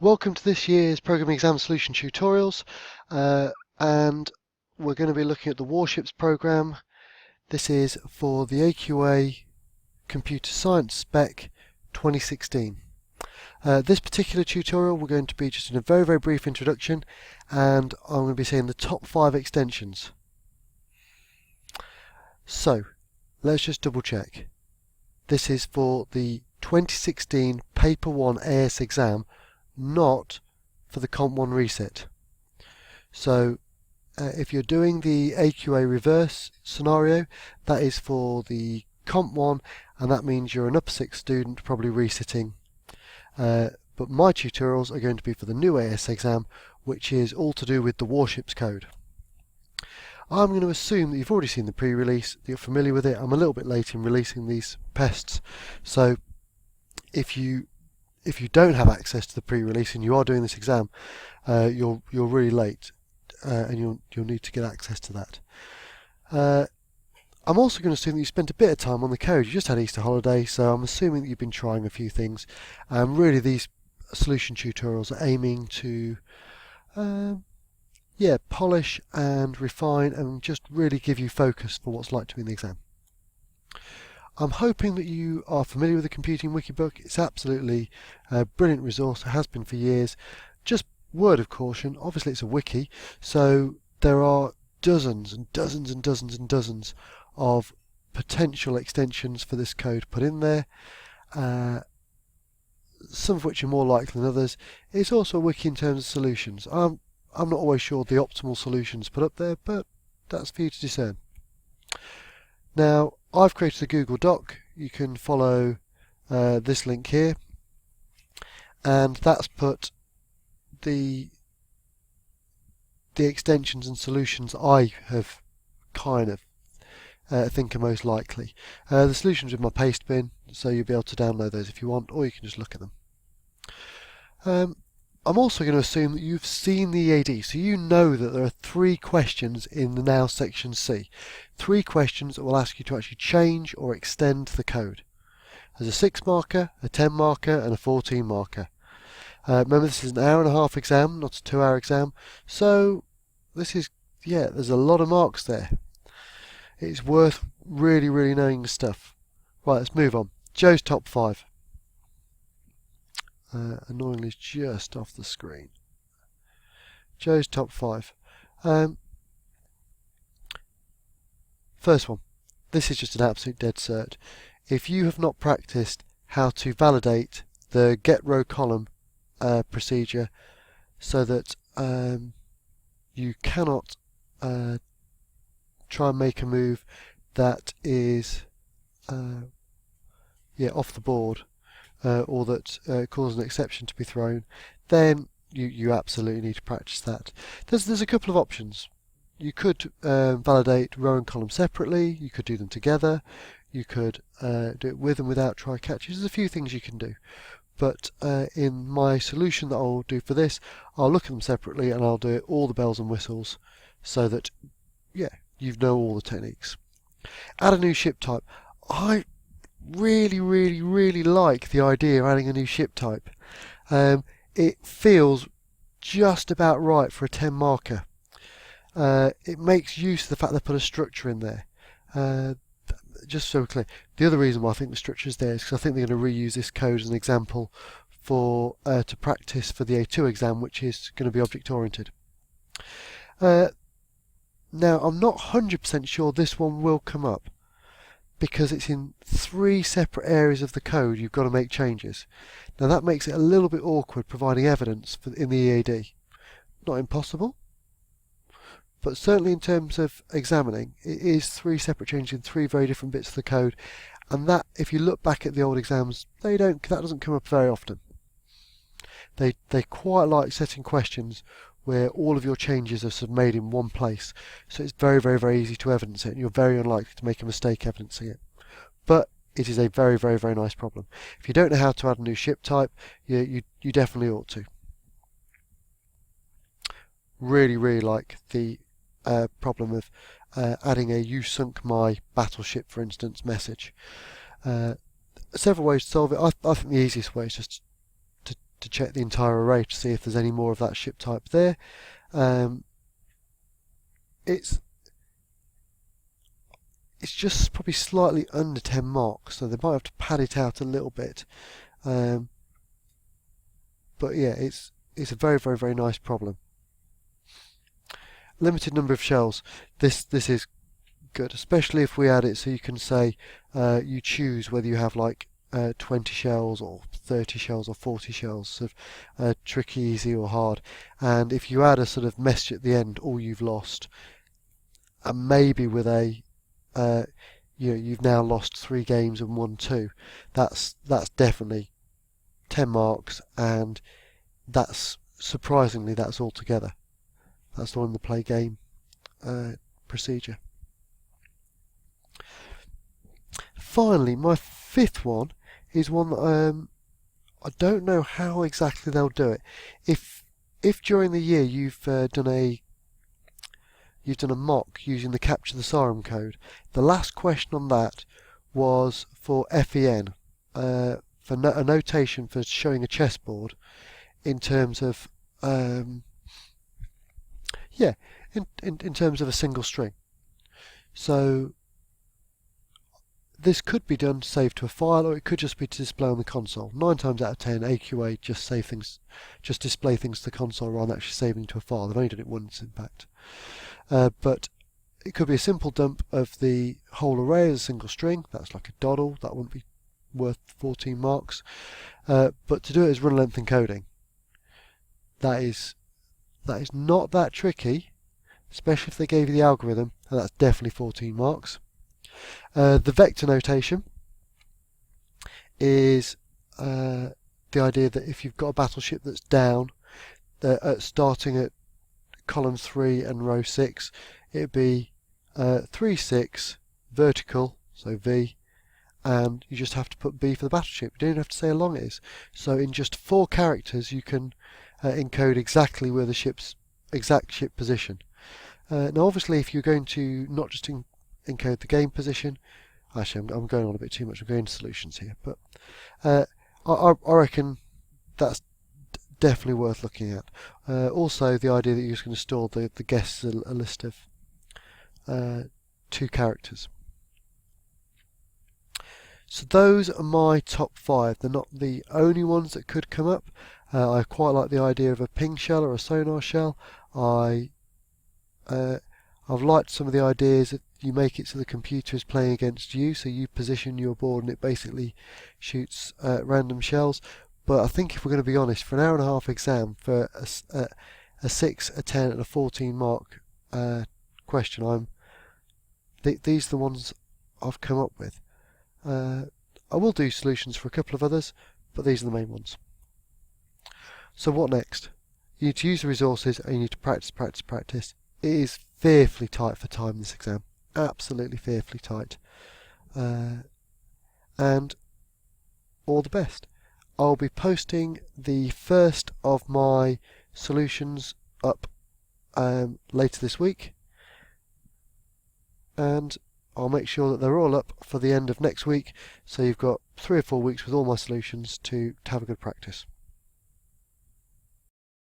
Welcome to this year's Programming Exam Solution Tutorials, and we're going to be looking at the Warships program. This is for the AQA Computer Science Spec 2016. This particular tutorial we're going to be just in a very brief introduction, and I'm going to be saying the top 5 extensions. So let's just double check. This is for the 2016 Paper 1 AS exam, not for the Comp 1 reset. So if you're doing the AQA reverse scenario, that is for the Comp 1, and that means you're an upper 6 student probably resitting. But my tutorials are going to be for the new AS exam, which is all to do with the Warships code. I'm going to assume that you've already seen the pre-release, that you're familiar with it. I'm a little bit late in releasing these pests, so if you don't have access to the pre-release and you are doing this exam, you're really late, and you'll need to get access to that. I'm also going to assume that you spent a bit of time on the code. You just had Easter holiday, so I'm assuming that you've been trying a few things. Really, these solution tutorials are aiming to polish and refine and just really give you focus for what's like to be in the exam. I'm hoping that you are familiar with the Computing Wikibook. It's absolutely a brilliant resource. It has been for years. Just word of caution, obviously it's a wiki, so there are dozens and dozens and dozens and dozens of potential extensions for this code put in there, some of which are more likely than others. It's also a wiki in terms of solutions. I'm not always sure the optimal solutions put up there, but that's for you to discern. Now, I've created a Google Doc. You can follow this link here, and that's put the extensions and solutions I have kind of think are most likely. The solutions with my paste bin, so you'll be able to download those if you want, or you can just look at them. I'm also going to assume that you've seen the EAD, so you know that there are 3 questions in the Now section C. 3 questions that will ask you to actually change or extend the code. There's a 6 marker, a 10 marker and a 14 marker. Remember, this is an hour-and-a-half exam, not a 2-hour exam, so this is, there's a lot of marks there. It's worth really knowing the stuff. Right, let's move on. Joe's top 5. Annoyingly, it's just off the screen. Joe's top 5. First one. This is just an absolute dead cert. If you have not practiced how to validate the get row column procedure, so that you cannot try and make a move that is off the board, or that causes an exception to be thrown, then you absolutely need to practice that. There's a couple of options. You could validate row and column separately, you could do them together, you could do it with and without try catches. There's a few things you can do, but in my solution that I'll do for this, I'll look at them separately and I'll do it all the bells and whistles, so that you know all the techniques. Add a new ship type. I really like the idea of adding a new ship type. It feels just about right for a 10 marker. It makes use of the fact they put a structure in there. Just so clear. The other reason why I think the structure is there is because I think they're going to reuse this code as an example for to practice for the A2 exam, which is going to be object oriented. Now, I'm not 100% sure this one will come up, because it's in 3 separate areas of the code you've got to make changes. Now that makes it a little bit awkward providing evidence in the EAD. Not impossible, but certainly in terms of examining, it is 3 separate changes in 3 very different bits of the code, and that, if you look back at the old exams, that doesn't come up very often. They quite like setting questions where all of your changes are sort of made in one place, so it's very easy to evidence it, and you're very unlikely to make a mistake evidencing it. But it is a very nice problem. If you don't know how to add a new ship type, you definitely ought to. Really like the problem of adding a "you sunk my battleship," for instance, message. Several ways to solve it. I think the easiest way is just to check the entire array to see if there's any more of that ship type there. It's just probably slightly under 10 marks, so they might have to pad it out a little bit. But yeah, it's a very, very, very nice problem. Limited number of shells. This is good, especially if we add it so you can say you choose whether you have like 20 shells or 30 shells or 40 shells, sort of tricky, easy or hard. And if you add a sort of message at the end, all you've lost, and maybe with a you've now lost 3 games and won 2, that's definitely 10 marks, and that's surprisingly that's all together. That's all in the play game procedure. Finally, my 5th one is one that I don't know how exactly they'll do it. If during the year you've done a mock using the Capture the Siren code, the last question on that was for FEN, for a notation for showing a chessboard in terms of in terms of a single string. So this could be done to save to a file, or it could just be to display on the console. 9 times out of 10, AQA just display things to the console rather than actually saving to a file. They've only done it once, in fact. But it could be a simple dump of the whole array as a single string. That's like a doddle. That wouldn't be worth 14 marks. But to do it as run length encoding, that is not that tricky, especially if they gave you the algorithm, and that's definitely 14 marks. The vector notation is the idea that if you've got a battleship that's down, starting at column 3 and row 6, it'd be 3, 6, vertical, so V, and you just have to put B for the battleship. You don't even have to say how long it is. So in just 4 characters you can encode exactly where the ship's exact ship position. Now obviously if you're going to not just encode the game position, actually I'm going on a bit too much, I'm going into solutions here, but I reckon that's definitely worth looking at. Also the idea that you're just going to store the guests a list of 2 characters. So those are my top 5. They're not the only ones that could come up. I quite like the idea of a ping shell or a sonar shell. I've liked some of the ideas that you make it so the computer is playing against you, so you position your board and it basically shoots random shells. But I think if we're going to be honest, for an hour-and-a-half exam, for a 6, a 10 and a 14 mark question, these are the ones I've come up with. I will do solutions for a couple of others, but these are the main ones. So what next? You need to use the resources and you need to practice, practice, practice. It is fearfully tight for time this exam. Absolutely fearfully tight. And all the best. I'll be posting the first of my solutions up later this week, and I'll make sure that they're all up for the end of next week, so you've got 3 or 4 weeks with all my solutions to have a good practice.